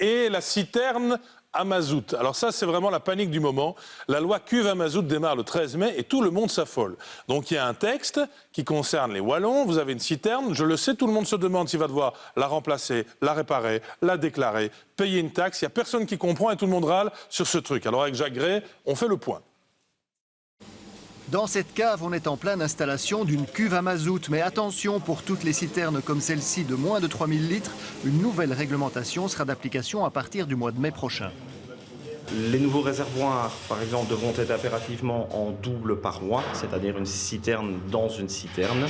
et la citerne à mazout. Alors ça, c'est vraiment la panique du moment. La loi cuve à mazout démarre le 13 mai et tout le monde s'affole. Donc il y a un texte qui concerne les Wallons. Vous avez une citerne. Je le sais, tout le monde se demande s'il va devoir la remplacer, la réparer, la déclarer, payer une taxe. Il n'y a personne qui comprend et tout le monde râle sur ce truc. Alors avec Jacques Gray, on fait le point. Dans cette cave, on est en pleine installation d'une cuve à mazout. Mais attention, pour toutes les citernes comme celle-ci de moins de 3000 litres, une nouvelle réglementation sera d'application à partir du mois de mai prochain. Les nouveaux réservoirs, par exemple, devront être impérativement en double paroi, c'est-à-dire une citerne dans une citerne.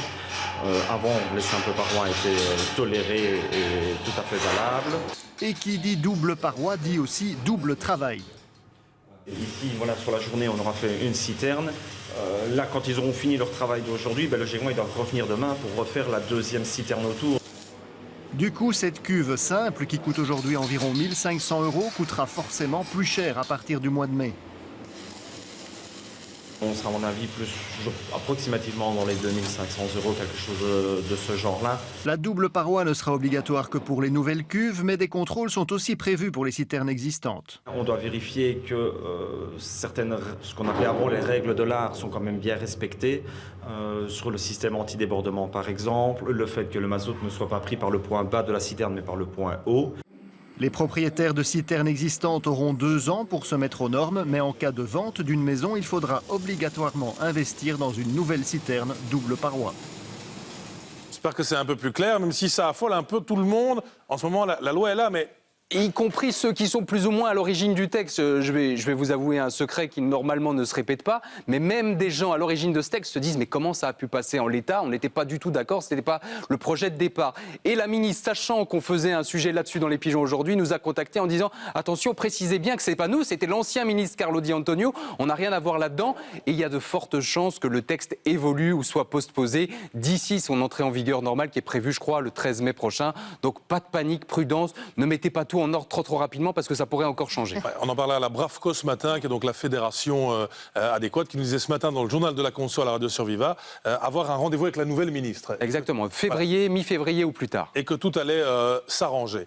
Avant, les simples parois étaient tolérées et tout à fait valables. Et qui dit double paroi dit aussi double travail. Ici, voilà, sur la journée, on aura fait une citerne. Là, quand ils auront fini leur travail d'aujourd'hui, logiquement, ils doivent revenir demain pour refaire la deuxième citerne autour. Du coup, cette cuve simple, qui coûte aujourd'hui environ 1 500 €, coûtera forcément plus cher à partir du mois de mai. On sera, à mon avis, approximativement dans les 2 500 €, quelque chose de ce genre-là. La double paroi ne sera obligatoire que pour les nouvelles cuves, mais des contrôles sont aussi prévus pour les citernes existantes. On doit vérifier que certaines, ce qu'on appelait avant les règles de l'art, sont quand même bien respectées. Sur le système anti-débordement, par exemple, le fait que le mazout ne soit pas pris par le point bas de la citerne, mais par le point haut. Les propriétaires de citernes existantes auront 2 ans pour se mettre aux normes, mais en cas de vente d'une maison, il faudra obligatoirement investir dans une nouvelle citerne double paroi. J'espère que c'est un peu plus clair, même si ça affole un peu tout le monde. En ce moment, la loi est là, mais... Y compris ceux qui sont plus ou moins à l'origine du texte. Je vais vous avouer un secret qui normalement ne se répète pas, mais même des gens à l'origine de ce texte se disent mais comment ça a pu passer en l'état? On n'était pas du tout d'accord, ce n'était pas le projet de départ. Et la ministre, sachant qu'on faisait un sujet là-dessus dans les pigeons aujourd'hui, nous a contactés en disant attention, précisez bien que c'est pas nous, c'était l'ancien ministre Carlo Di Antonio, on n'a rien à voir là-dedans et il y a de fortes chances que le texte évolue ou soit postposé d'ici son entrée en vigueur normale qui est prévue, je crois, le 13 mai prochain. Donc pas de panique, prudence, ne mettez pas tout en ordre trop rapidement parce que ça pourrait encore changer. Ouais, on en parlait à la Bravco ce matin, qui est donc la fédération adéquate, qui nous disait ce matin dans le journal de la Conso à la radio Surviva, avoir un rendez-vous avec la nouvelle ministre. Exactement, février, mi-février ou plus tard. Et que tout allait s'arranger.